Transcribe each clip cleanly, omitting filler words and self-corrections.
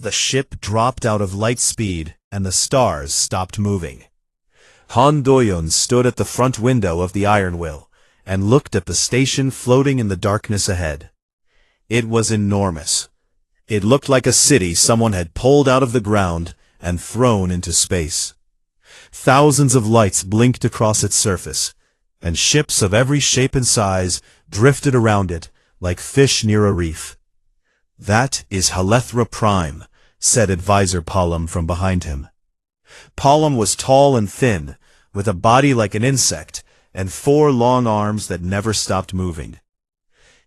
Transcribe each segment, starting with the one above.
The ship dropped out of light speed, and the stars stopped moving. Han Doyon stood at the front window of the Iron Will, and looked at the station floating in the darkness ahead. It was enormous. It looked like a city someone had pulled out of the ground and thrown into space. Thousands of lights blinked across its surface, and ships of every shape and size drifted around it like fish near a reef. "That is Halethra Prime," said Advisor Palom from behind him. Palom was tall and thin, with a body like an insect, and 4 long arms that never stopped moving.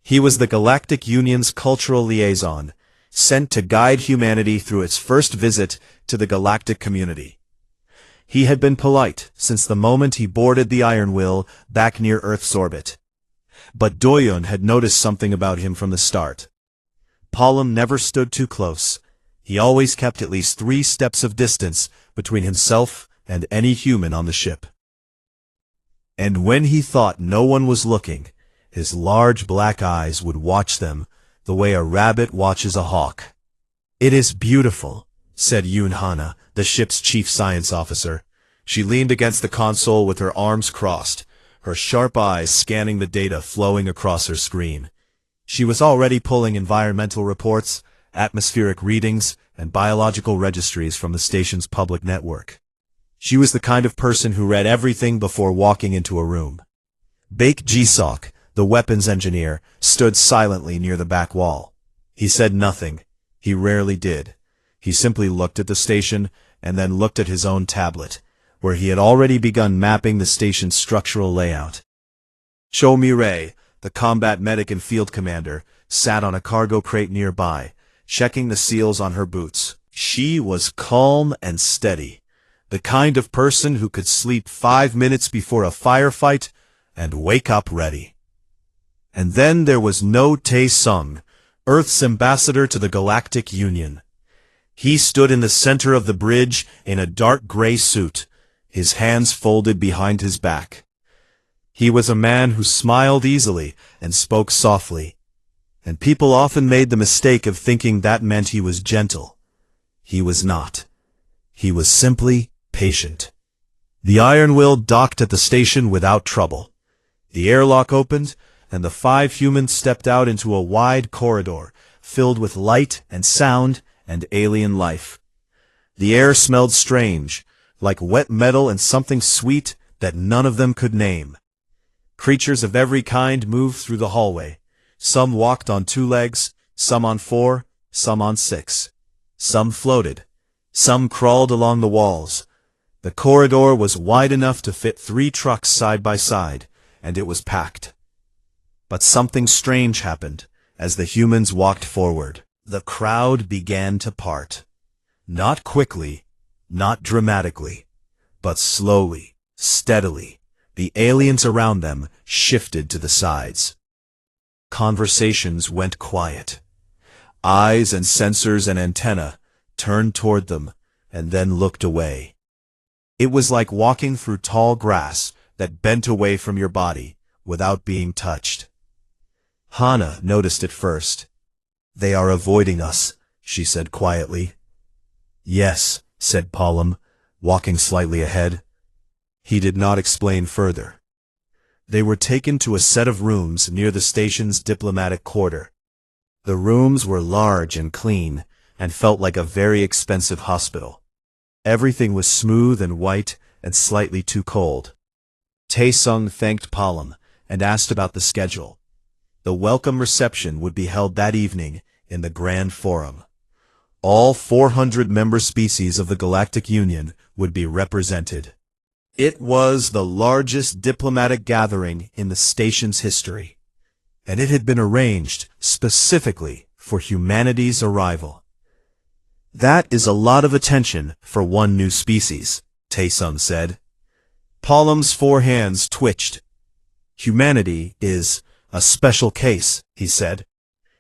He was the Galactic Union's cultural liaison, sent to guide humanity through its first visit to the galactic community. He had been polite since the moment he boarded the Iron Will back near Earth's orbit. But Doyon had noticed something about him from the start. Palom never stood too close. He always kept at least 3 steps of distance between himself and any human on the ship. And when he thought no one was looking, his large black eyes would watch them the way a rabbit watches a hawk. "It is beautiful," said Yoon Hana, the ship's chief science officer. She leaned against the console with her arms crossed, her sharp eyes scanning the data flowing across her screen. She was already pulling environmental reports, atmospheric readings, and biological registries from the station's public network. She was the kind of person who read everything before walking into a room. Baek Jisok, the weapons engineer, stood silently near the back wall. He said nothing. He rarely did. He simply looked at the station and then looked at his own tablet, where he had already begun mapping the station's structural layout. Cho Mi-rae, the combat medic and field commander, sat on a cargo crate nearby, checking the seals on her boots. She was calm and steady, the kind of person who could sleep 5 minutes before a firefight and wake up ready. And then there was No Tae-sung, Earth's ambassador to the Galactic Union. He stood in the center of the bridge in a dark gray suit, his hands folded behind his back. He was a man who smiled easily and spoke softly, and people often made the mistake of thinking that meant he was gentle. He was not. He was simply patient. The Iron Will docked at the station without trouble. The airlock opened, and the 5 humans stepped out into a wide corridor filled with light and sound and alien life. The air smelled strange, like wet metal and something sweet that none of them could name. Creatures of every kind moved through the hallway. Some walked on 2 legs, some on 4, some on 6. Some floated. Some crawled along the walls. The corridor was wide enough to fit 3 trucks side by side, and it was packed. But something strange happened as the humans walked forward. The crowd began to part. Not quickly, not dramatically, but slowly, steadily. The aliens around them shifted to the sides. Conversations went quiet. Eyes and sensors and antenna turned toward them and then looked away. It was like walking through tall grass that bent away from your body without being touched. Hana noticed it first. "They are avoiding us," she said quietly. "Yes," said Palom, walking slightly ahead. He did not explain further. They were taken to a set of rooms near the station's diplomatic quarter. The rooms were large and clean, and felt like a very expensive hospital. Everything was smooth and white and slightly too cold. Tae-sung thanked Palom and asked about the schedule. The welcome reception would be held that evening in the Grand Forum. All 400 member species of the Galactic Union would be represented. It was the largest diplomatic gathering in the station's history, and it had been arranged specifically for humanity's arrival. "That is a lot of attention for one new species," Tae-sung said. Palom's 4 hands twitched. "Humanity is a special case," he said,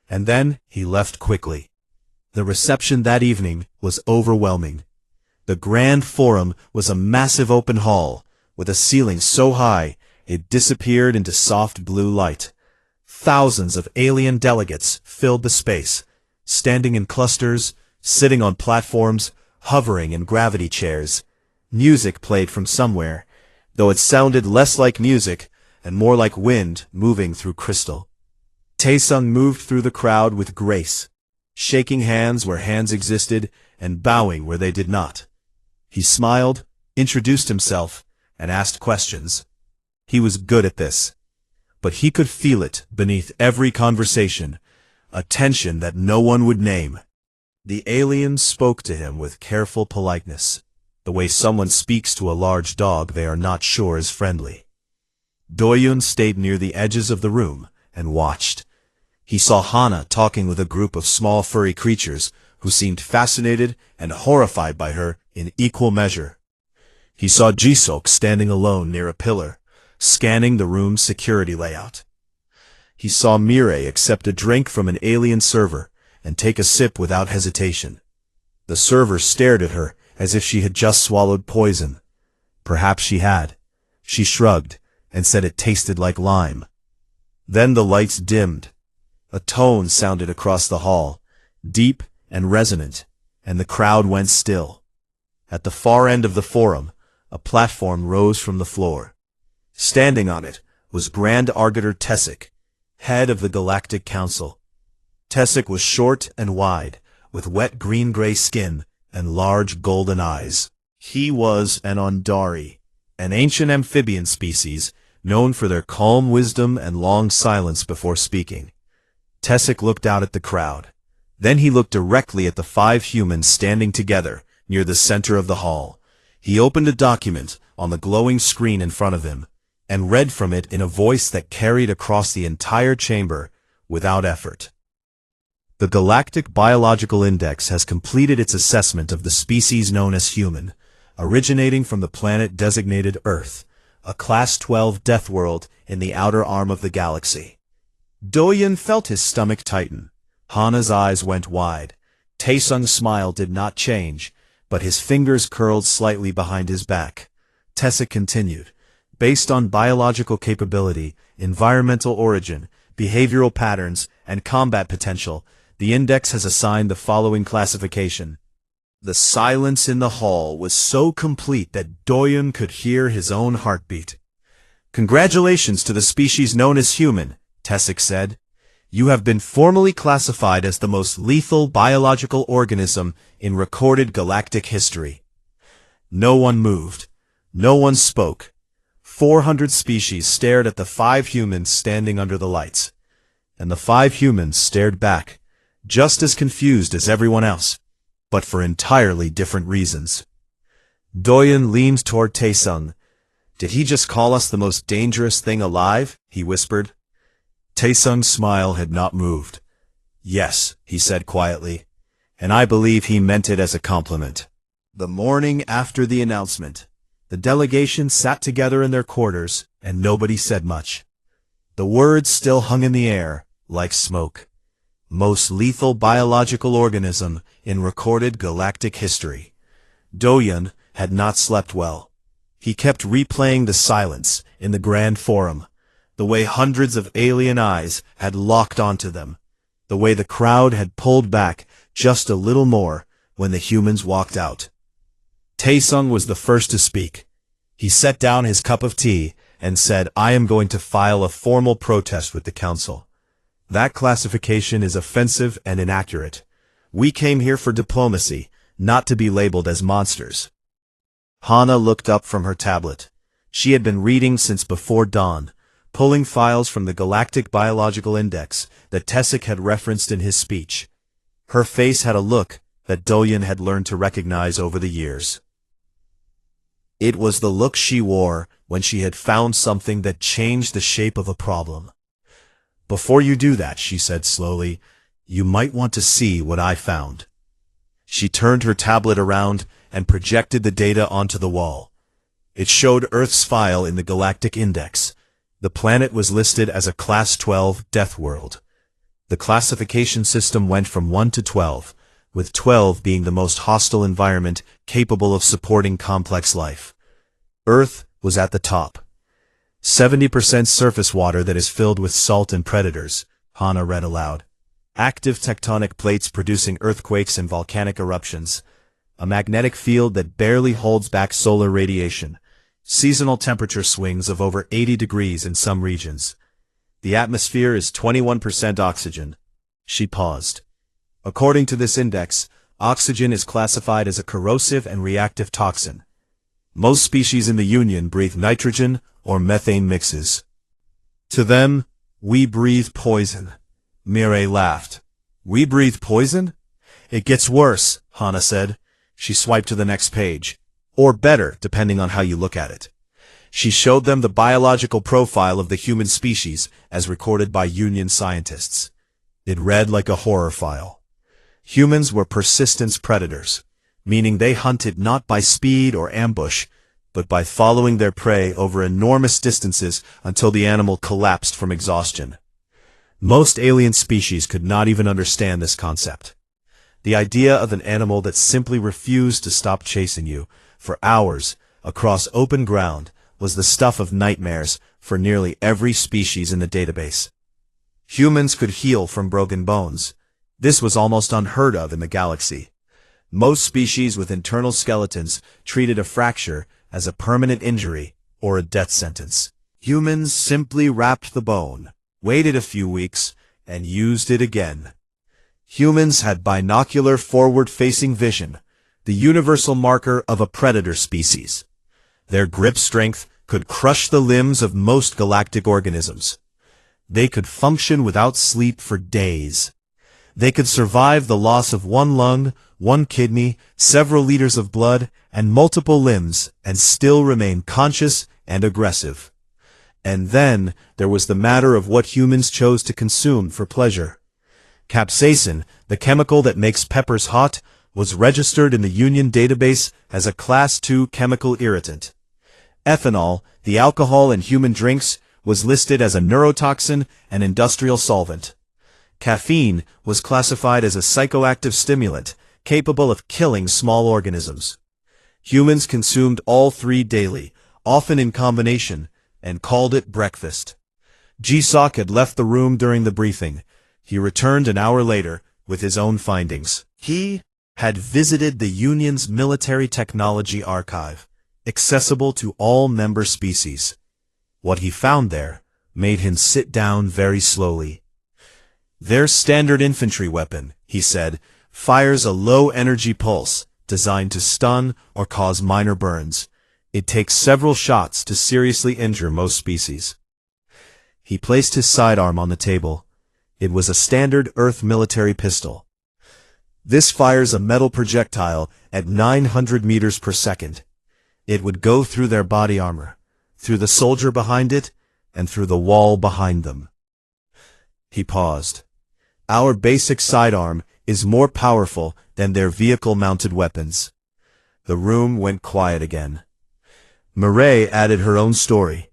and then he left quickly. The reception that evening was overwhelming. The Grand Forum was a massive open hall, with a ceiling so high it disappeared into soft blue light. Thousands of alien delegates filled the space, standing in clusters, sitting on platforms, hovering in gravity chairs. Music played from somewhere, though it sounded less like music and more like wind moving through crystal. Taesung moved through the crowd with grace, shaking hands where hands existed and bowing where they did not. He smiled, introduced himself, and asked questions. He was good at this, but he could feel it beneath every conversation, a tension that no one would name. The alien spoke to him with careful politeness, the way someone speaks to a large dog they are not sure is friendly. Doyun stayed near the edges of the room and watched. He saw Hana talking with a group of small furry creatures who seemed fascinated and horrified by her in equal measure. He saw Jisok standing alone near a pillar, scanning the room's security layout. He saw Mireille accept a drink from an alien server and take a sip without hesitation. The server stared at her as if she had just swallowed poison. Perhaps she had. She shrugged and said it tasted like lime. Then the lights dimmed. A tone sounded across the hall, deep and resonant, and the crowd went still. At the far end of the forum, a platform rose from the floor. Standing on it was Grand Arbiter Tessic, head of the Galactic Council. Tessic was short and wide, with wet green-gray skin and large golden eyes. He was an Ondari, an ancient amphibian species known for their calm wisdom and long silence before speaking. Tessic looked out at the crowd. Then he looked directly at the 5 humans standing together near the center of the hall. He opened a document on the glowing screen in front of him and read from it in a voice that carried across the entire chamber without effort. The Galactic Biological Index has completed its assessment of the species known as human, originating from the planet designated Earth, a Class 12 death world in the outer arm of the galaxy. Doyun felt his stomach tighten. Hana's eyes went wide. Taesung's smile did not change, but his fingers curled slightly behind his back. Tessic continued. Based on biological capability, environmental origin, behavioral patterns, and combat potential, the index has assigned the following classification. The silence in the hall was so complete that Doyun could hear his own heartbeat. Congratulations to the species known as human, Tessic said. You have been formally classified as the most lethal biological organism in recorded galactic history. No one moved. No one spoke. 400 species stared at the 5 humans standing under the lights. And the 5 humans stared back, just as confused as everyone else, but for entirely different reasons. Doyun leaned toward Taesung. Did he just call us the most dangerous thing alive? He whispered. Taesung's smile had not moved. Yes, he said quietly, and I believe he meant it as a compliment. The morning after the announcement, the delegation sat together in their quarters, and nobody said much. The words still hung in the air, like smoke. Most lethal biological organism in recorded galactic history. Doyun had not slept well. He kept replaying the silence in the Grand Forum, the way hundreds of alien eyes had locked onto them, the way the crowd had pulled back just a little more when the humans walked out. Taesung was the first to speak. He set down his cup of tea and said, I am going to file a formal protest with the council. That classification is offensive and inaccurate. We came here for diplomacy, not to be labeled as monsters. Hana looked up from her tablet. She had been reading since before dawn, pulling files from the Galactic Biological Index that Tessic had referenced in his speech. Her face had a look that Doyun had learned to recognize over the years. It was the look she wore when she had found something that changed the shape of a problem. Before you do that, she said slowly, you might want to see what I found. She turned her tablet around and projected the data onto the wall. It showed Earth's file in the Galactic Index. The planet was listed as a Class 12 death world. The classification system went from 1 to 12, with 12 being the most hostile environment capable of supporting complex life. Earth was at the top. 70% surface water that is filled with salt and predators, Hana read aloud. active tectonic plates producing earthquakes and volcanic eruptions, a magnetic field that barely holds back solar radiation, seasonal temperature swings of over 80 degrees in some regions. The atmosphere is 21% oxygen. She paused. According to this index, oxygen is classified as a corrosive and reactive toxin. Most species in the Union breathe nitrogen or methane mixes. To them, we breathe poison. Mireille laughed. We breathe poison? It gets worse, Hana said. She swiped to the next page. Or better, depending on how you look at it. She showed them the biological profile of the human species as recorded by Union scientists. It read like a horror file. Humans were persistence predators, meaning they hunted not by speed or ambush, but by following their prey over enormous distances until the animal collapsed from exhaustion. Most alien species could not even understand this concept. The idea of an animal that simply refused to stop chasing you for hours across open ground was the stuff of nightmares for nearly every species in the database. Humans could heal from broken bones. This was almost unheard of in the galaxy. Most species with internal skeletons treated a fracture as a permanent injury or a death sentence. Humans simply wrapped the bone, waited a few weeks, and used it again. Humans had binocular forward-facing vision, the universal marker of a predator species. Their grip strength could crush the limbs of most galactic organisms. They could function without sleep for days. They could survive the loss of one lung, one kidney, several liters of blood, and multiple limbs, and still remain conscious and aggressive. And then there was the matter of what humans chose to consume for pleasure. Capsaicin, the chemical that makes peppers hot, was registered in the Union database as a Class II chemical irritant. Ethanol, the alcohol in human drinks, was listed as a neurotoxin and industrial solvent. Caffeine was classified as a psychoactive stimulant, capable of killing small organisms. Humans consumed all three daily, often in combination, and called it breakfast. Jisok had left the room during the briefing. He returned an hour later with his own findings. He had visited the Union's military technology archive, accessible to all member species. What he found there made him sit down very slowly. Their standard infantry weapon, he said, fires a low-energy pulse designed to stun or cause minor burns. It takes several shots to seriously injure most species. He placed his sidearm on the table. It was a standard Earth military pistol. This fires a metal projectile at 900 meters per second. It would go through their body armor, through the soldier behind it, and through the wall behind them. He paused. Our basic sidearm is more powerful than their vehicle-mounted weapons. The room went quiet again. Mireille added her own story.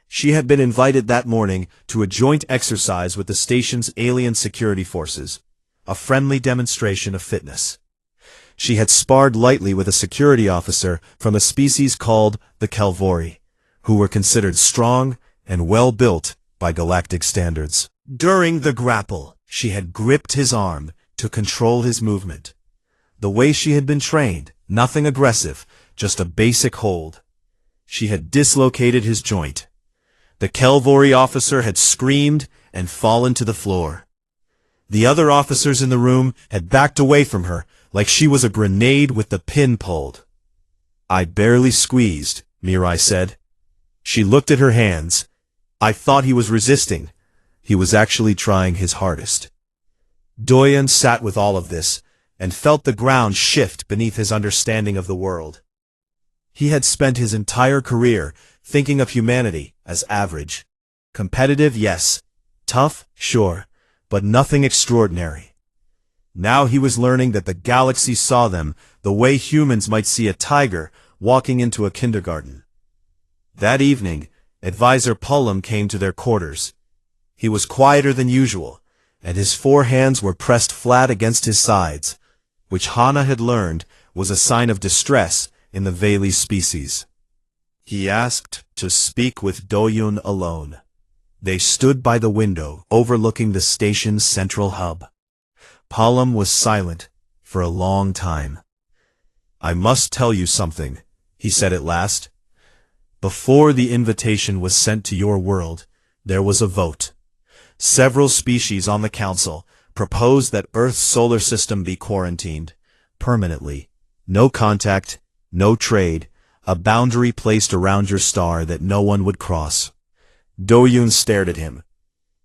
She had been invited that morning to a joint exercise with the station's alien security forces, a friendly demonstration of fitness. She had sparred lightly with a security officer from a species called the Kelvori, who were considered strong and well-built by galactic standards. During the grapple, she had gripped his arm to control his movement. The way she had been trained, nothing aggressive, just a basic hold. She had dislocated his joint. The Kelvori officer had screamed and fallen to the floor. The other officers in the room had backed away from her, like she was a grenade with the pin pulled. I barely squeezed, Mireille said. She looked at her hands. I thought he was resisting. He was actually trying his hardest. Doyen sat with all of this, and felt the ground shift beneath his understanding of the world. He had spent his entire career thinking of humanity as average. Competitive, yes. Tough, sure, but nothing extraordinary. Now he was learning that the galaxy saw them the way humans might see a tiger walking into a kindergarten. That evening, Advisor Pullum came to their quarters. He was quieter than usual, and his 4 hands were pressed flat against his sides, which Hana had learned was a sign of distress in the Veli species. He asked to speak with Doyun alone. They stood by the window overlooking the station's central hub. Palom was silent for a long time. "I must tell you something," he said at last. "Before the invitation was sent to your world, there was a vote. Several species on the council proposed that Earth's solar system be quarantined permanently. No contact, no trade, a boundary placed around your star that no one would cross." Doyun stared at him.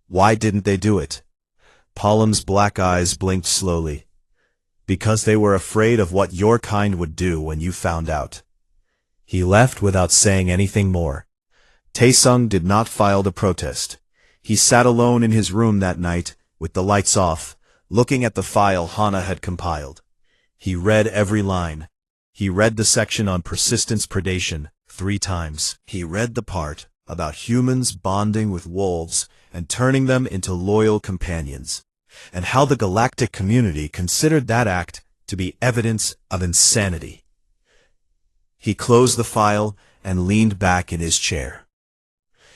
"Why didn't they do it?" Palom's black eyes blinked slowly. "Because they were afraid of what your kind would do when you found out." He left without saying anything more. Taesung did not file the protest. He sat alone in his room that night, with the lights off, looking at the file Hana had compiled. He read every line. He read the section on persistence predation 3 times. He read the part about humans bonding with wolves and turning them into loyal companions, and how the galactic community considered that act to be evidence of insanity. He closed the file and leaned back in his chair.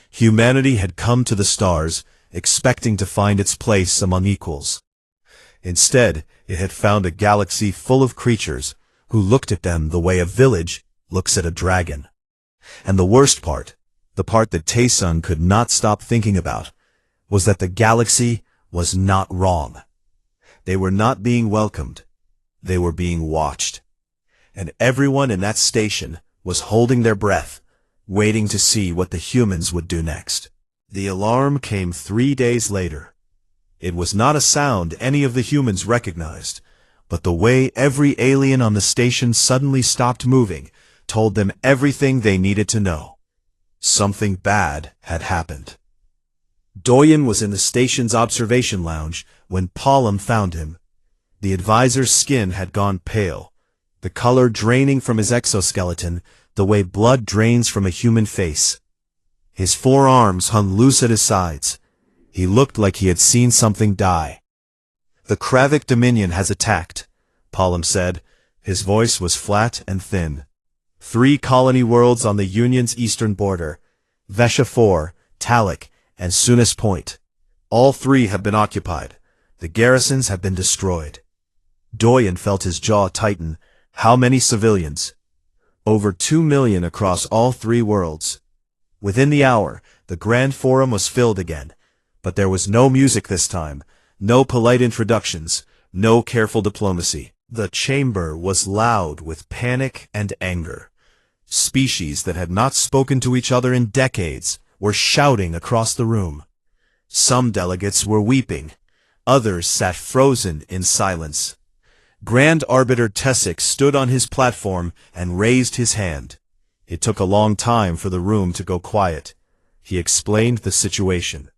Humanity had come to the stars, expecting to find its place among equals. Instead, it had found a galaxy full of creatures who looked at them the way a village looks at a dragon. And the worst part, the part that Taesung could not stop thinking about, was that the galaxy was not wrong. They were not being welcomed. They were being watched. And everyone in that station was holding their breath, waiting to see what the humans would do next. The alarm came 3 days later. It was not a sound any of the humans recognized, but the way every alien on the station suddenly stopped moving told them everything they needed to know. Something bad had happened. Doyen was in the station's observation lounge when Palom found him. The advisor's skin had gone pale, the color draining from his exoskeleton the way blood drains from a human face. His 4 arms hung loose at his sides. He looked like he had seen something die. "The Kravik Dominion has attacked," Palom said. His voice was flat and thin. 3 colony worlds on the Union's eastern border, Vesha 4, Talik, and Sunis Point. All 3 have been occupied. The garrisons have been destroyed. Doyen felt his jaw tighten. How many civilians? Over 2 million across all 3 worlds. Within the hour, the Grand Forum was filled again. But there was no music this time, no polite introductions, no careful diplomacy. The chamber was loud with panic and anger. Species that had not spoken to each other in decades were shouting across the room. Some delegates were weeping. Others sat frozen in silence. Grand Arbiter Tessic stood on his platform and raised his hand. It took a long time for the room to go quiet. He explained the situation.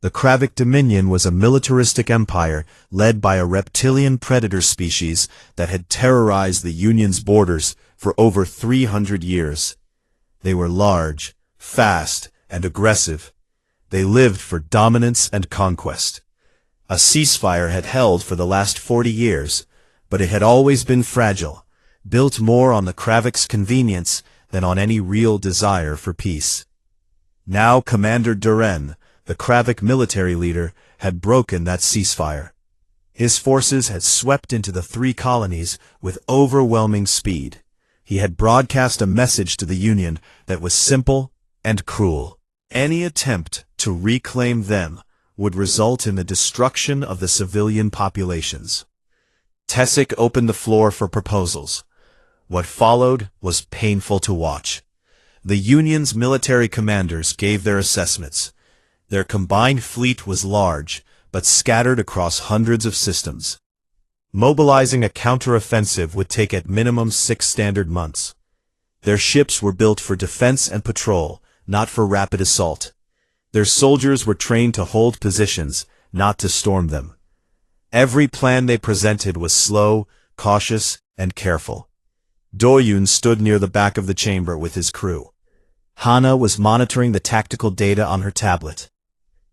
The Kravik Dominion was a militaristic empire led by a reptilian predator species that had terrorized the Union's borders for over 300 years. They were large, fast, and aggressive. They lived for dominance and conquest. A ceasefire had held for the last 40 years, but it had always been fragile, built more on the Kravik's convenience than on any real desire for peace. Now Commander Duren, the Kravik military leader, had broken that ceasefire. His forces had swept into the 3 colonies with overwhelming speed. He had broadcast a message to the Union that was simple and cruel. Any attempt to reclaim them would result in the destruction of the civilian populations. Tessic opened the floor for proposals. What followed was painful to watch. The Union's military commanders gave their assessments. Their combined fleet was large, but scattered across hundreds of systems. Mobilizing a counteroffensive would take at minimum 6 standard months. Their ships were built for defense and patrol, not for rapid assault. Their soldiers were trained to hold positions, not to storm them. Every plan they presented was slow, cautious, and careful. Doyun stood near the back of the chamber with his crew. Hana was monitoring the tactical data on her tablet.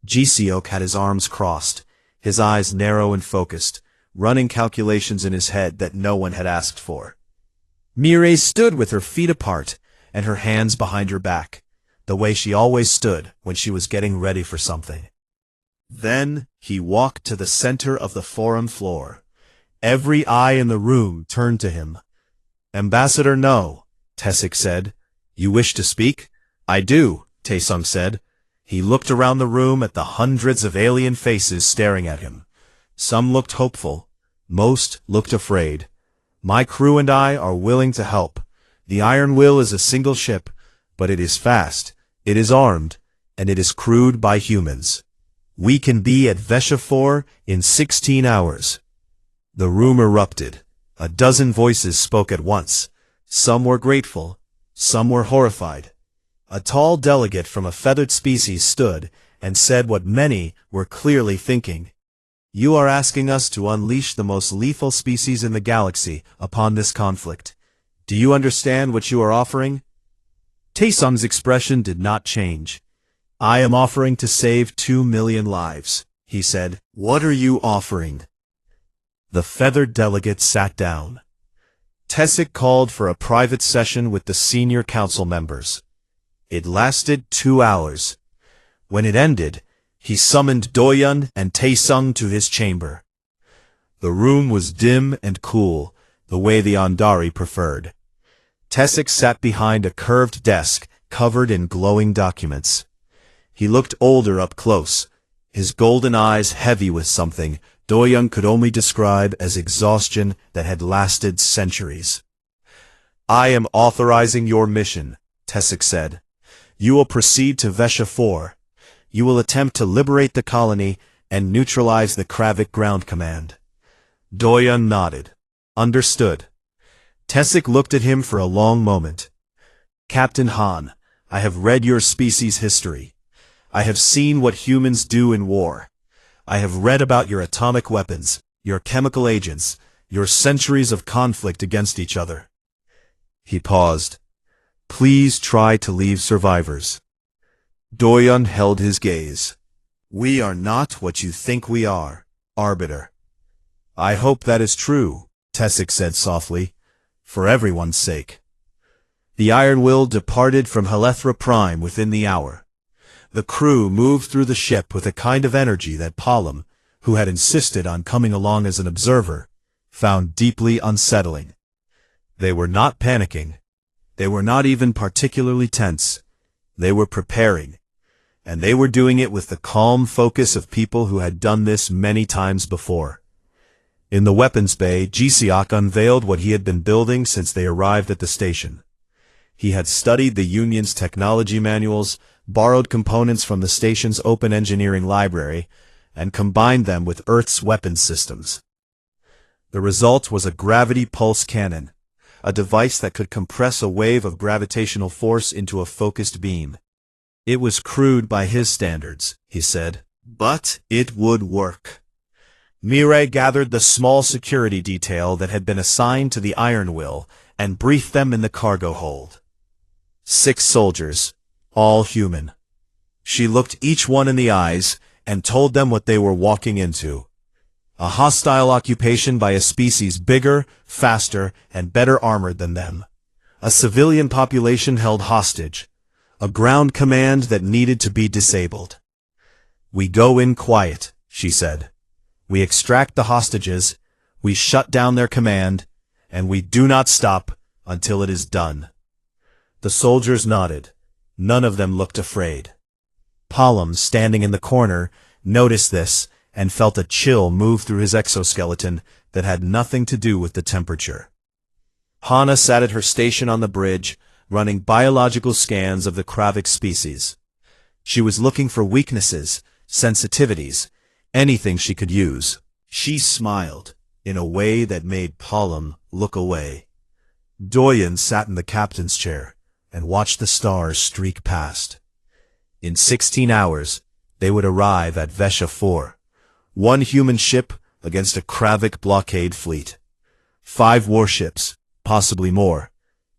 Jiseok had his arms crossed, his eyes narrow and focused, running calculations in his head that no one had asked for. Mireille stood with her feet apart and her hands behind her back, the way she always stood when she was getting ready for something. Then he walked to the center of the forum floor. Every eye in the room turned to him. "Ambassador No," Tessic said. "You wish to speak?" "I do," Taesung said. He looked around the room at the hundreds of alien faces staring at him. Some looked hopeful. Most looked afraid. "My crew and I are willing to help. The Iron Will is a single ship, but it is fast, it is armed, and it is crewed by humans. We can be at Vesha 4 in 16 hours. The room erupted. A dozen voices spoke at once. Some were grateful. Some were horrified. A tall delegate from a feathered species stood and said what many were clearly thinking. "You are asking us to unleash the most lethal species in the galaxy upon this conflict. Do you understand what you are offering?" Taesung's expression did not change. "I am offering to save 2 million lives," he said. "What are you offering?" The feathered delegate sat down. Tessic called for a private session with the senior council members. It lasted 2 hours. When it ended, he summoned Doyun and Taesung to his chamber. The room was dim and cool, the way the Andari preferred. Tessic sat behind a curved desk covered in glowing documents. He looked older up close, his golden eyes heavy with something Doyun could only describe as exhaustion that had lasted centuries. "I am authorizing your mission," Tessic said. "You will proceed to Vesha 4. You will attempt to liberate the colony and neutralize the Kravik ground command." Doyun nodded. "Understood." Tessic looked at him for a long moment. "Captain Han, I have read your species' history. I have seen what humans do in war. I have read about your atomic weapons, your chemical agents, your centuries of conflict against each other." He paused. "Please try to leave survivors." Doyun held his gaze. "We are not what you think we are, Arbiter." "I hope that is true," Tessic said softly, "for everyone's sake." The Iron Will departed from Helethra Prime within the hour. The crew moved through the ship with a kind of energy that Palom, who had insisted on coming along as an observer, found deeply unsettling. They were not panicking. They were not even particularly tense. They were preparing. And they were doing it with the calm focus of people who had done this many times before. In the weapons bay, Jisiok unveiled what he had been building since they arrived at the station. He had studied the Union's technology manuals, borrowed components from the station's open engineering library, and combined them with Earth's weapons systems. The result was a gravity pulse cannon, a device that could compress a wave of gravitational force into a focused beam. It was crude by his standards, he said, but it would work. Mirai gathered the small security detail that had been assigned to the Iron Will and briefed them in the cargo hold. 6 soldiers, all human. She looked each one in the eyes and told them what they were walking into. A hostile occupation by a species bigger, faster, and better armored than them. A civilian population held hostage. A ground command that needed to be disabled. "We go in quiet," she said. "We extract the hostages, we shut down their command, and we do not stop until it is done." The soldiers nodded. None of them looked afraid. Palom, standing in the corner, noticed this and felt a chill move through his exoskeleton that had nothing to do with the temperature. Hana sat at her station on the bridge, running biological scans of the Kravik species. She was looking for weaknesses, sensitivities, anything she could use. She smiled, in a way that made Palom look away. Doyen sat in the captain's chair and watched the stars streak past. In 16 hours, they would arrive at Vesha 4. 1 human ship against a Kravik blockade fleet. 5 warships, possibly more.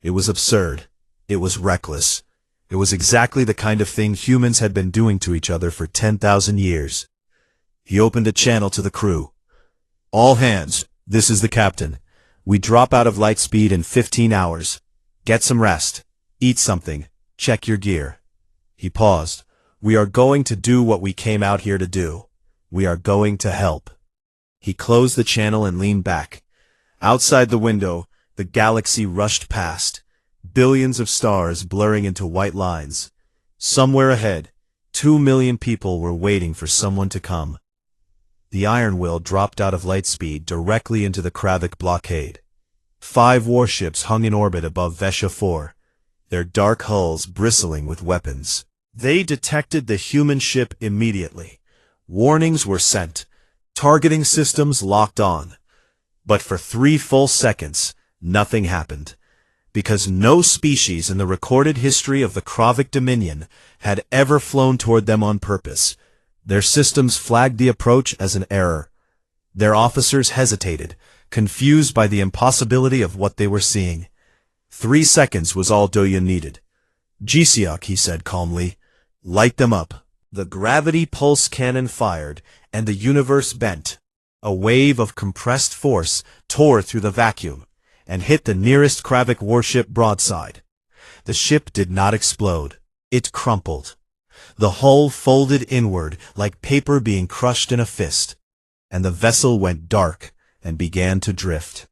It was absurd. It was reckless. It was exactly the kind of thing humans had been doing to each other for 10,000 years. He opened a channel to the crew. "All hands, this is the captain. We drop out of light speed in 15 hours. Get some rest. Eat something. Check your gear." He paused. "We are going to do what we came out here to do. We are going to help." He closed the channel and leaned back. Outside the window, the galaxy rushed past, billions of stars blurring into white lines. Somewhere ahead, 2 million people were waiting for someone to come. The Iron Will dropped out of light speed directly into the Kravik blockade. 5 warships hung in orbit above Vesha 4, their dark hulls bristling with weapons. They detected the human ship immediately. Warnings were sent. Targeting systems locked on. But for 3 full seconds, nothing happened. Because no species in the recorded history of the Kravik Dominion had ever flown toward them on purpose. Their systems flagged the approach as an error. Their officers hesitated, confused by the impossibility of what they were seeing. 3 seconds was all Doyun needed. "Jisiok," he said calmly, "light them up." The gravity pulse cannon fired, and the universe bent. A wave of compressed force tore through the vacuum and hit the nearest Kravik warship broadside. The ship did not explode. It crumpled. The hull folded inward like paper being crushed in a fist, and the vessel went dark and began to drift.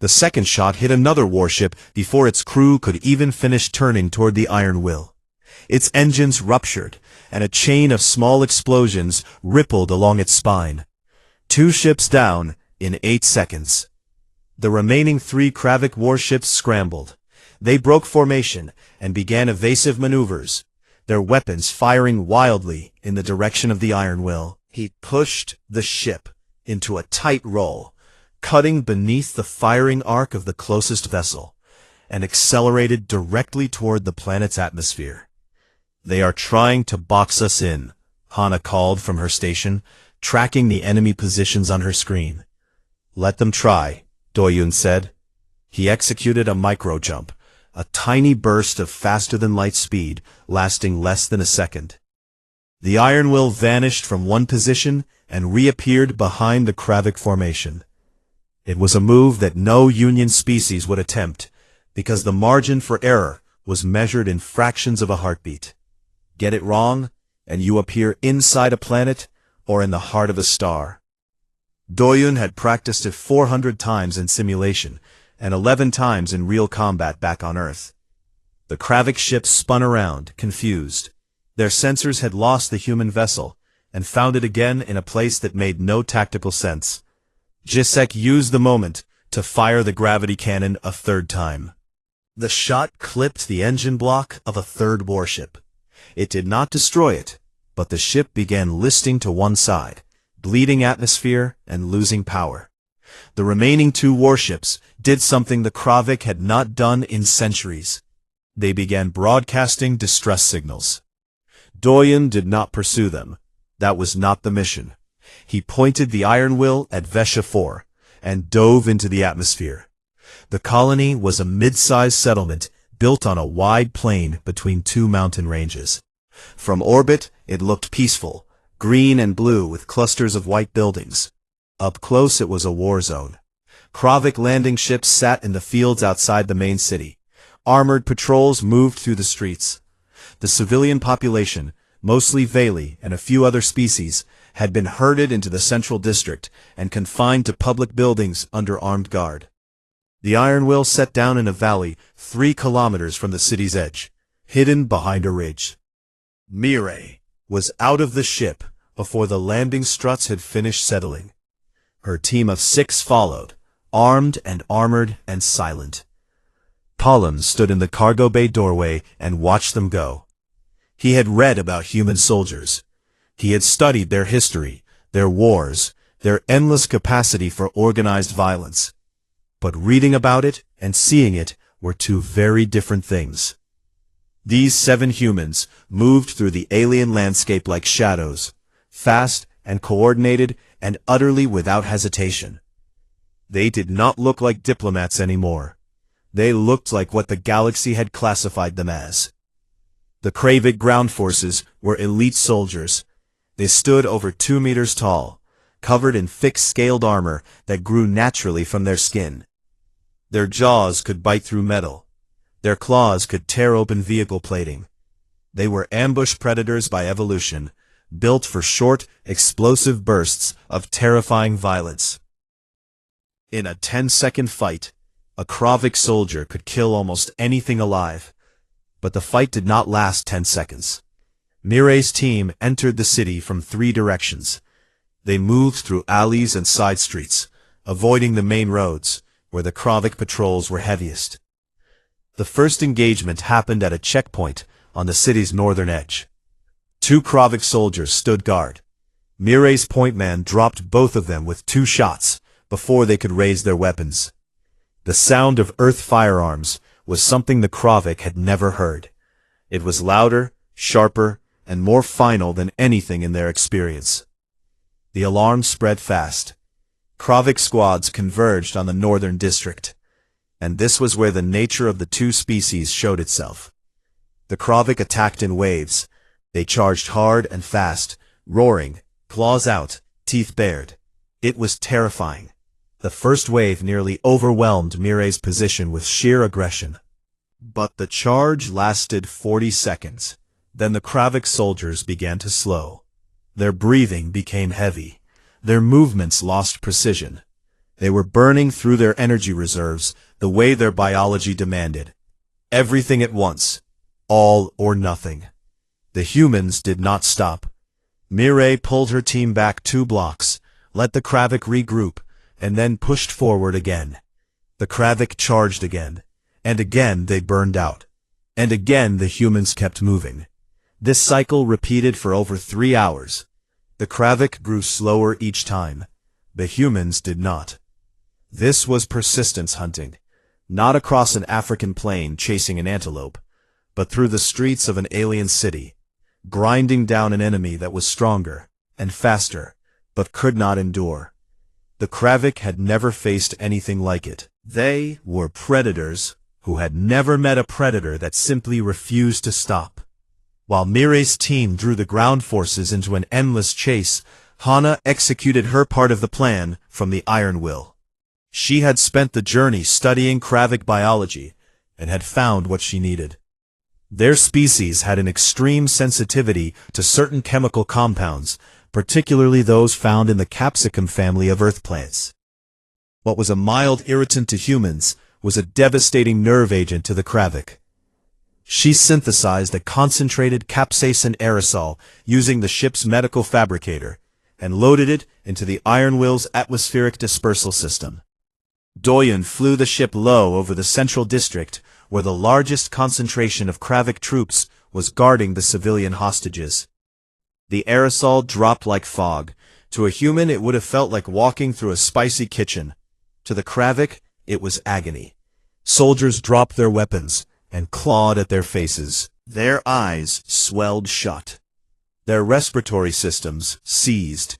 The second shot hit another warship before its crew could even finish turning toward the Iron Will. Its engines ruptured, and a chain of small explosions rippled along its spine. 2 ships down in 8 seconds. The remaining 3 Kravik warships scrambled. They broke formation and began evasive maneuvers, their weapons firing wildly in the direction of the Iron Will. He pushed the ship into a tight roll, cutting beneath the firing arc of the closest vessel, and accelerated directly toward the planet's atmosphere. "They are trying to box us in," Hana called from her station, tracking the enemy positions on her screen. "Let them try," Doyun said. He executed a micro-jump, a tiny burst of faster-than-light speed, lasting less than a second. The Iron Will vanished from one position and reappeared behind the Kravik formation. It was a move that no Union species would attempt, because the margin for error was measured in fractions of a heartbeat. Get it wrong, and you appear inside a planet or in the heart of a star. Doyun had practiced it 400 times in simulation, and 11 times in real combat back on Earth. The Kravik ships spun around, confused. Their sensors had lost the human vessel, and found it again in a place that made no tactical sense. Jisek used the moment to fire the gravity cannon a 3rd time. The shot clipped the engine block of a 3rd warship. It did not destroy it, but the ship began listing to one side, bleeding atmosphere and losing power. The remaining 2 warships did something the Kravik had not done in centuries. They began broadcasting distress signals. Doyun did not pursue them. That was not the mission. He pointed the Iron Will at Vesha 4 and dove into the atmosphere. The colony was a mid-sized settlement built on a wide plain between 2 mountain ranges. From orbit, it looked peaceful, green and blue with clusters of white buildings. Up close, it was a war zone. Kravik landing ships sat in the fields outside the main city. Armored patrols moved through the streets. The civilian population, mostly Veli and a few other species, had been herded into the central district and confined to public buildings under armed guard. The Iron Will set down in a valley 3 kilometers from the city's edge, hidden behind a ridge. Mireille was out of the ship before the landing struts had finished settling. Her team of 6 followed, armed and armored and silent. Pollen stood in the cargo bay doorway and watched them go. He had read about human soldiers. He had studied their history, their wars, their endless capacity for organized violence. But reading about it and seeing it were 2 very different things. These 7 humans moved through the alien landscape like shadows, fast and coordinated and utterly without hesitation. They did not look like diplomats anymore. They looked like what the galaxy had classified them as. The Kravik ground forces were elite soldiers. They stood over 2 meters tall, covered in thick scaled armor that grew naturally from their skin. Their jaws could bite through metal. Their claws could tear open vehicle plating. They were ambush predators by evolution, built for short, explosive bursts of terrifying violence. In a 10-second fight, a Kravik soldier could kill almost anything alive. But the fight did not last 10 seconds. Mirai's team entered the city from 3 directions. They moved through alleys and side streets, avoiding the main roads, where the Kravik patrols were heaviest. The first engagement happened at a checkpoint on the city's northern edge. 2 Kravik soldiers stood guard. Mirai's point man dropped both of them with 2 shots before they could raise their weapons. The sound of earth firearms was something the Kravik had never heard. It was louder, sharper, and more final than anything in their experience. The alarm spread fast. Kravik squads converged on the northern district, and this was where the nature of the 2 species showed itself. The Kravik attacked in waves. They charged hard and fast, roaring, claws out, teeth bared. It was terrifying. The first wave nearly overwhelmed Mirai's position with sheer aggression. But the charge lasted 40 seconds. Then the Kravik soldiers began to slow. Their breathing became heavy. Their movements lost precision. They were burning through their energy reserves the way their biology demanded. Everything at once. All or nothing. The humans did not stop. Mirai pulled her team back 2 blocks, let the Kravik regroup, and then pushed forward again. The Kravik charged again, and again they burned out. And again the humans kept moving. This cycle repeated for over 3 hours. The Kravik grew slower each time. The humans did not. This was persistence hunting, not across an African plain chasing an antelope, but through the streets of an alien city, grinding down an enemy that was stronger and faster, but could not endure. The Kravik had never faced anything like it. They were predators who had never met a predator that simply refused to stop. While Mirai's team drew the ground forces into an endless chase, Hana executed her part of the plan from the Iron Will. She had spent the journey studying Kravik biology and had found what she needed. Their species had an extreme sensitivity to certain chemical compounds, particularly those found in the capsicum family of earth plants. What was a mild irritant to humans was a devastating nerve agent to the Kravik. She synthesized a concentrated capsaicin aerosol using the ship's medical fabricator and loaded it into the Iron Will's atmospheric dispersal system. Doyen flew the ship low over the central district, where the largest concentration of Kravik troops was guarding the civilian hostages. The aerosol dropped like fog. To a human it would have felt like walking through a spicy kitchen. To the Kravik, it was agony. Soldiers dropped their weapons and clawed at their faces. Their eyes swelled shut. Their respiratory systems seized.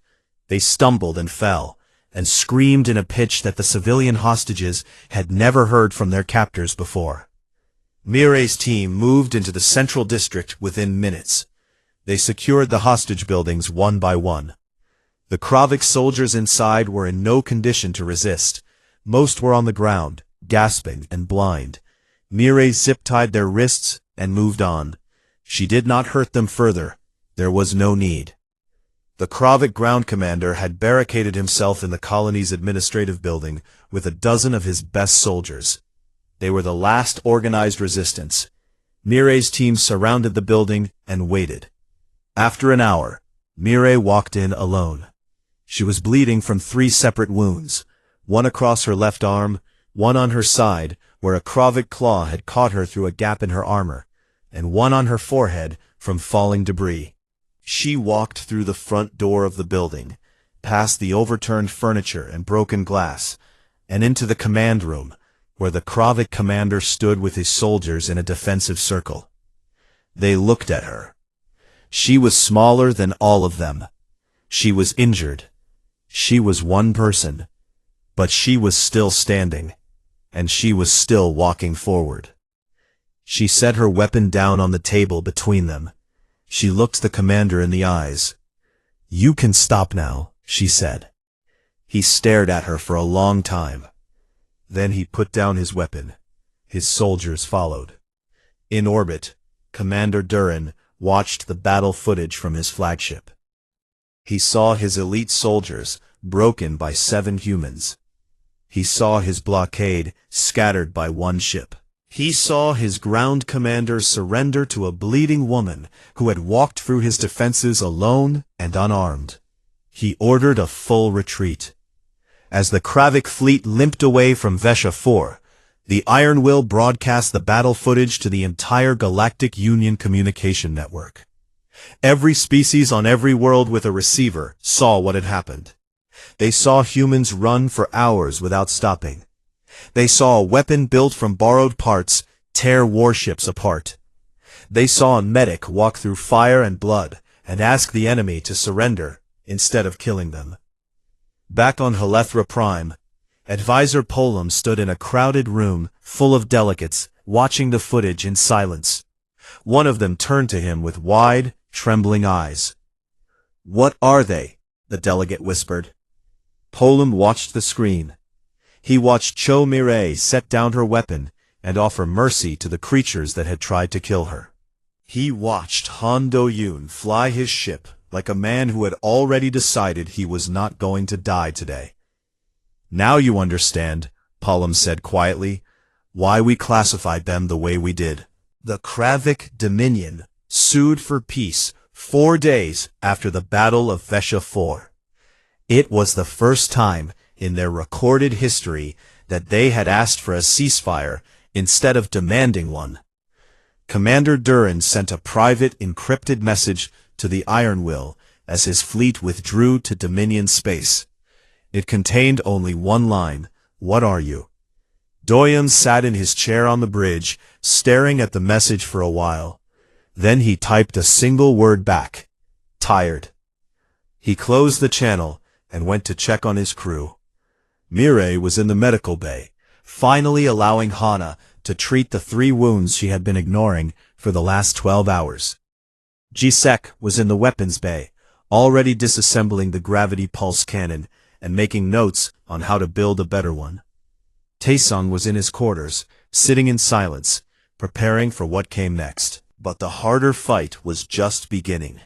They stumbled and fell, and screamed in a pitch that the civilian hostages had never heard from their captors before. Mirai's team moved into the central district within minutes. They secured the hostage buildings one by one. The Kravik soldiers inside were in no condition to resist. Most were on the ground, gasping and blind. Mirai zip-tied their wrists and moved on. She did not hurt them further. There was no need. The Kravik ground commander had barricaded himself in the colony's administrative building with a dozen of his best soldiers. They were the last organized resistance. Mirai's team surrounded the building and waited. After an hour, Mirai walked in alone. She was bleeding from 3 separate wounds, one across her left arm, one on her side, where a Kravik claw had caught her through a gap in her armor, and one on her forehead from falling debris. She walked through the front door of the building, past the overturned furniture and broken glass, and into the command room, where the Kravik commander stood with his soldiers in a defensive circle. They looked at her. She was smaller than all of them. She was injured. She was one person. But she was still standing, and she was still walking forward. She set her weapon down on the table between them. She looked the commander in the eyes. "You can stop now," she said. He stared at her for a long time. Then he put down his weapon. His soldiers followed. In orbit, Commander Durin watched the battle footage from his flagship. He saw his elite soldiers broken by 7 humans. He saw his blockade scattered by 1 ship. He saw his ground commander surrender to a bleeding woman who had walked through his defenses alone and unarmed. He ordered a full retreat. As the Kravik fleet limped away from Vesha 4, the Iron Will broadcast the battle footage to the entire Galactic Union communication network. Every species on every world with a receiver saw what had happened. They saw humans run for hours without stopping. They saw a weapon built from borrowed parts tear warships apart. They saw a medic walk through fire and blood and ask the enemy to surrender instead of killing them. Back on Halethra Prime, Advisor Polam stood in a crowded room full of delegates, watching the footage in silence. One of them turned to him with wide, trembling eyes. "What are they?" the delegate whispered. Polam watched the screen. He watched Cho Mireille set down her weapon and offer mercy to the creatures that had tried to kill her. He watched Han Do-yoon fly his ship like a man who had already decided he was not going to die today. "Now you understand," Polam said quietly, "why we classified them the way we did." The Kravik Dominion sued for peace 4 days after the Battle of Vesha 4. It was the first time in their recorded history that they had asked for a ceasefire instead of demanding one. Commander Durin sent a private encrypted message to the Iron Will as his fleet withdrew to Dominion space. It contained only 1 line, "What are you?" Doyon sat in his chair on the bridge, staring at the message for a while. Then he typed a single word back, "Tired." He closed the channel and went to check on his crew. Mireille was in the medical bay, finally allowing Hana to treat the 3 wounds she had been ignoring for the last 12 hours. Jisek was in the weapons bay, already disassembling the gravity pulse cannon and making notes on how to build a better one. Taesung was in his quarters, sitting in silence, preparing for what came next. But the harder fight was just beginning.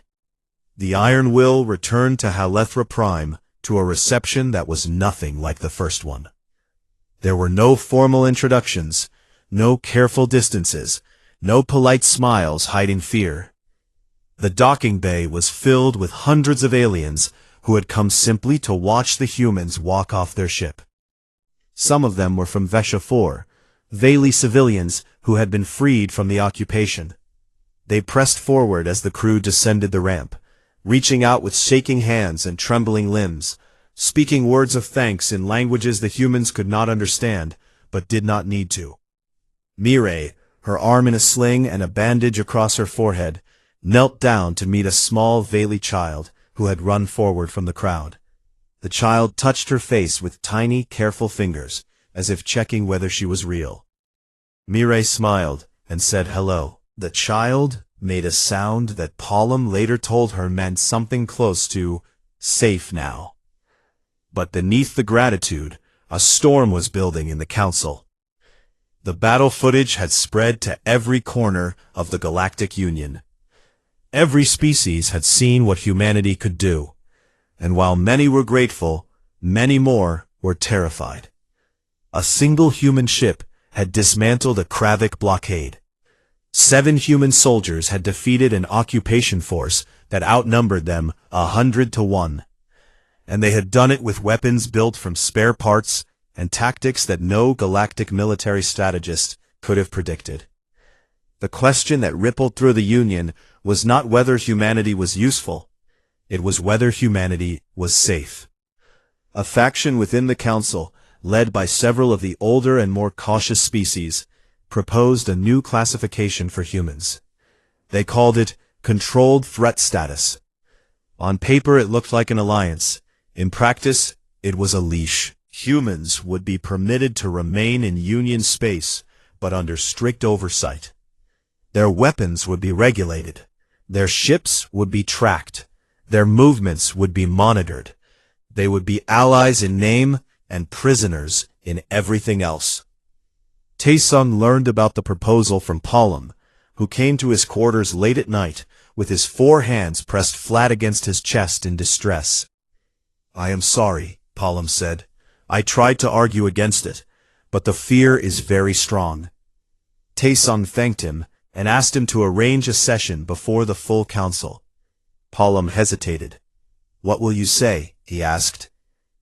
The Iron Will returned to Halethra Prime to a reception that was nothing like the first one. There were no formal introductions, no careful distances, no polite smiles hiding fear. The docking bay was filled with hundreds of aliens who had come simply to watch the humans walk off their ship. Some of them were from Vesha 4, Veli civilians who had been freed from the occupation. They pressed forward as the crew descended the ramp, reaching out with shaking hands and trembling limbs, speaking words of thanks in languages the humans could not understand, but did not need to. Mireille, her arm in a sling and a bandage across her forehead, knelt down to meet a small Veli child who had run forward from the crowd. The child touched her face with tiny, careful fingers, as if checking whether she was real. Mireille smiled and said hello. The child made a sound that Polam later told her meant something close to safe now. But beneath the gratitude, a storm was building in the council. The battle footage had spread to every corner of the Galactic Union. Every species had seen what humanity could do, and while many were grateful, many more were terrified. A single human ship had dismantled a Kravik blockade. 7 human soldiers had defeated an occupation force that outnumbered them 100 to 1. And they had done it with weapons built from spare parts and tactics that no galactic military strategist could have predicted. The question that rippled through the Union was not whether humanity was useful, it was whether humanity was safe. A faction within the Council, led by several of the older and more cautious species, proposed a new classification for humans. They called it Controlled Threat Status. On paper it looked like an alliance. In practice, it was a leash. Humans would be permitted to remain in Union space, but under strict oversight. Their weapons would be regulated. Their ships would be tracked. Their movements would be monitored. They would be allies in name and prisoners in everything else. Taesung learned about the proposal from Polam, who came to his quarters late at night with his 4 hands pressed flat against his chest in distress. "I am sorry," Palom said. "I tried to argue against it, but the fear is very strong." Taesung thanked him and asked him to arrange a session before the full council. Palom hesitated. "What will you say?" he asked.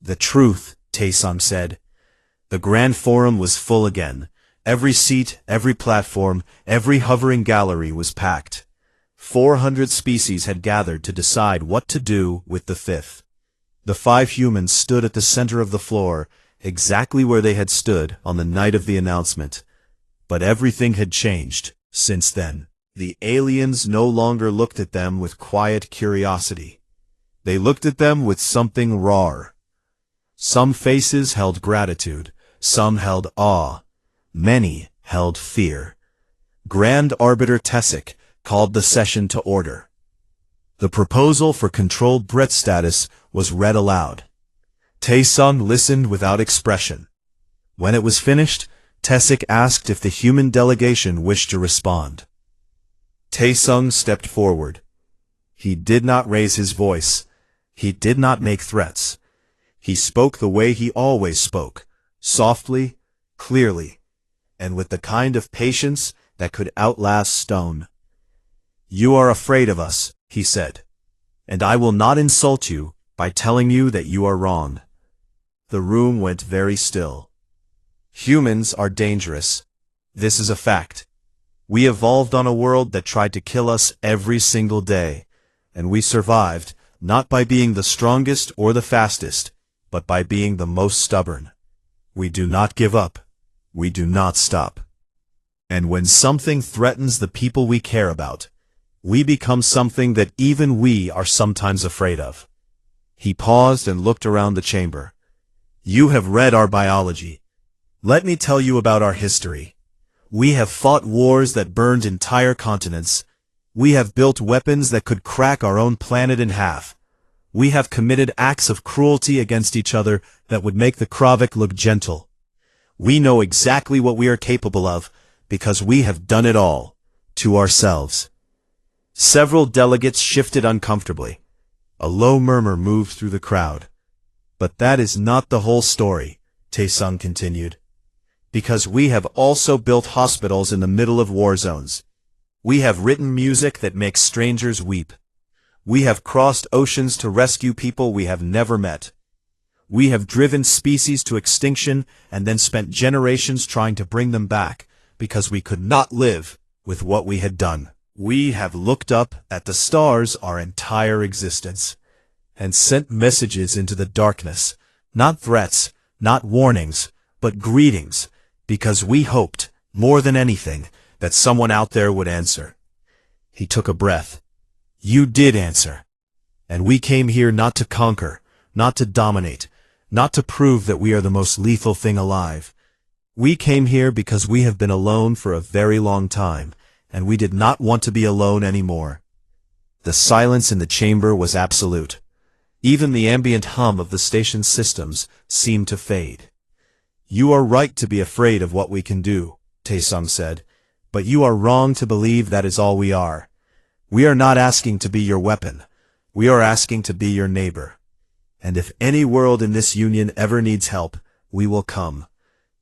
"The truth," Taesung said. The grand forum was full again. Every seat, every platform, every hovering gallery was packed. 400 species had gathered to decide what to do with the 5th. The 5 humans stood at the center of the floor, exactly where they had stood on the night of the announcement. But everything had changed since then. The aliens no longer looked at them with quiet curiosity. They looked at them with something raw. Some faces held gratitude, some held awe, many held fear. Grand Arbiter Tessic called the session to order. The proposal for controlled Brett status was read aloud. Taesung listened without expression. When it was finished, Tessic asked if the human delegation wished to respond. Taesung stepped forward. He did not raise his voice. He did not make threats. He spoke the way he always spoke, softly, clearly, and with the kind of patience that could outlast stone. "You are afraid of us," he said, "and I will not insult you by telling you that you are wrong." The room went very still. Humans are dangerous. This is a fact. We evolved on a world that tried to kill us every single day, and we survived not by being the strongest or the fastest, but by being the most stubborn. We do not give up. We do not stop. And when something threatens the people we care about, we become something that even we are sometimes afraid of. He paused and looked around the chamber. "You have read our biology. Let me tell you about our history. We have fought wars that burned entire continents. We have built weapons that could crack our own planet in half. We have committed acts of cruelty against each other that would make the Kravik look gentle. We know exactly what we are capable of because we have done it all, to ourselves." Several delegates shifted uncomfortably. A low murmur moved through the crowd. "But that is not the whole story," Taesung continued. "Because we have also built hospitals in the middle of war zones. We have written music that makes strangers weep. We have crossed oceans to rescue people we have never met. We have driven species to extinction and then spent generations trying to bring them back because we could not live with what we had done. We have looked up at the stars our entire existence and sent messages into the darkness, not threats, not warnings, but greetings, because we hoped, more than anything, that someone out there would answer." He took a breath. "You did answer. And we came here not to conquer, not to dominate, not to prove that we are the most lethal thing alive. We came here because we have been alone for a very long time, and we did not want to be alone anymore." The silence in the chamber was absolute. Even the ambient hum of the station's systems seemed to fade. "You are right to be afraid of what we can do," Taesung said, "but you are wrong to believe that is all we are. We are not asking to be your weapon. We are asking to be your neighbor. And if any world in this union ever needs help, we will come.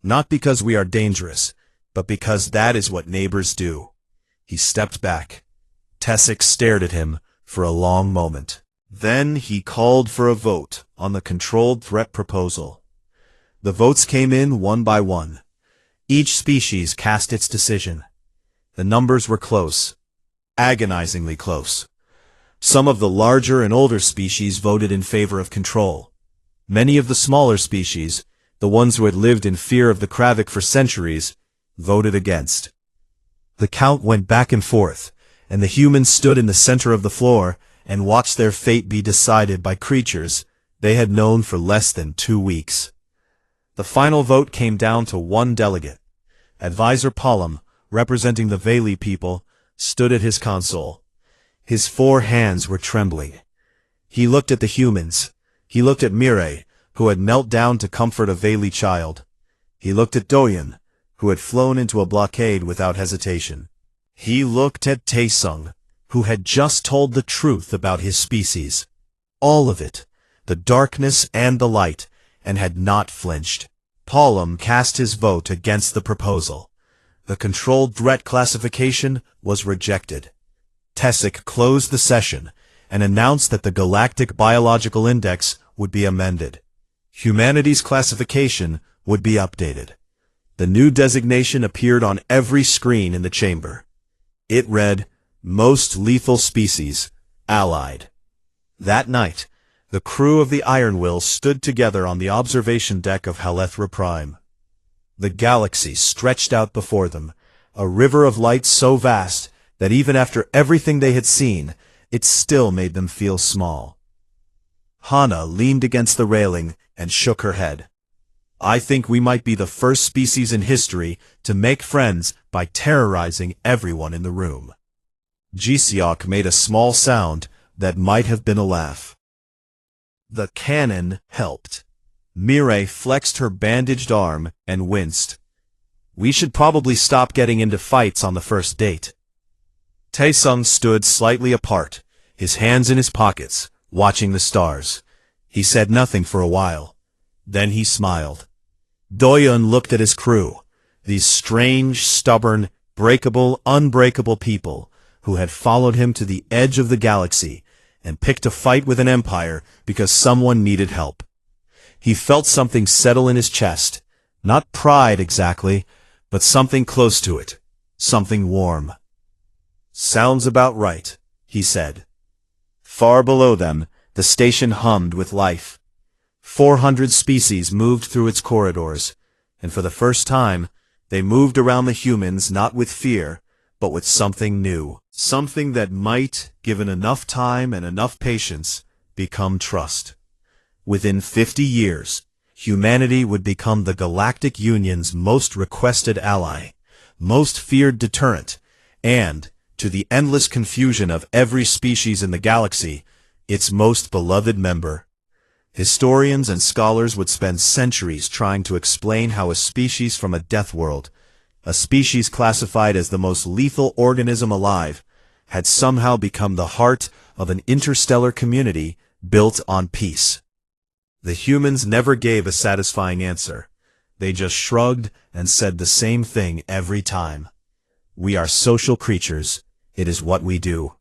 Not because we are dangerous, but because that is what neighbors do." He stepped back. Tessic stared at him for a long moment. Then he called for a vote on the controlled threat proposal. The votes came in one by one. Each species cast its decision. The numbers were close, agonizingly close. Some of the larger and older species voted in favor of control. Many of the smaller species, the ones who had lived in fear of the Kravik for centuries, voted against. The count went back and forth, and the humans stood in the center of the floor and watched their fate be decided by creatures they had known for less than 2 weeks. The final vote came down to one delegate. Advisor Palom, representing the Veli people, stood at his console. His 4 hands were trembling. He looked at the humans. He looked at Mireille, who had knelt down to comfort a Veli child. He looked at Doyen, who had flown into a blockade without hesitation. He looked at Taesung, who had just told the truth about his species. All of it, the darkness and the light, and had not flinched. Palom cast his vote against the proposal. The controlled threat classification was rejected. Tessic closed the session and announced that the Galactic Biological Index would be amended. Humanity's classification would be updated. The new designation appeared on every screen in the chamber. It read, Most Lethal Species, Allied. That night, the crew of the Iron Will stood together on the observation deck of Halethra Prime. The galaxy stretched out before them, a river of light so vast that even after everything they had seen, it still made them feel small. Hana leaned against the railing and shook her head. I think we might be the first species in history to make friends by terrorizing everyone in the room. Jisiok made a small sound that might have been a laugh. The cannon helped. Mireille flexed her bandaged arm and winced. We should probably stop getting into fights on the first date. Taesung stood slightly apart, his hands in his pockets, watching the stars. He said nothing for a while. Then he smiled. Doyun looked at his crew, these strange, stubborn, breakable, unbreakable people who had followed him to the edge of the galaxy and picked a fight with an empire because someone needed help. He felt something settle in his chest, not pride exactly, but something close to it, something warm. Sounds about right, he said. Far below them, the station hummed with life. 400 species moved through its corridors, and for the first time, they moved around the humans not with fear, but with something new. Something that might, given enough time and enough patience, become trust. Within 50 years, humanity would become the Galactic Union's most requested ally, most feared deterrent, and, to the endless confusion of every species in the galaxy, its most beloved member. Historians and scholars would spend centuries trying to explain how a species from a death world, a species classified as the most lethal organism alive, had somehow become the heart of an interstellar community built on peace. The humans never gave a satisfying answer. They just shrugged and said the same thing every time. We are social creatures. It is what we do.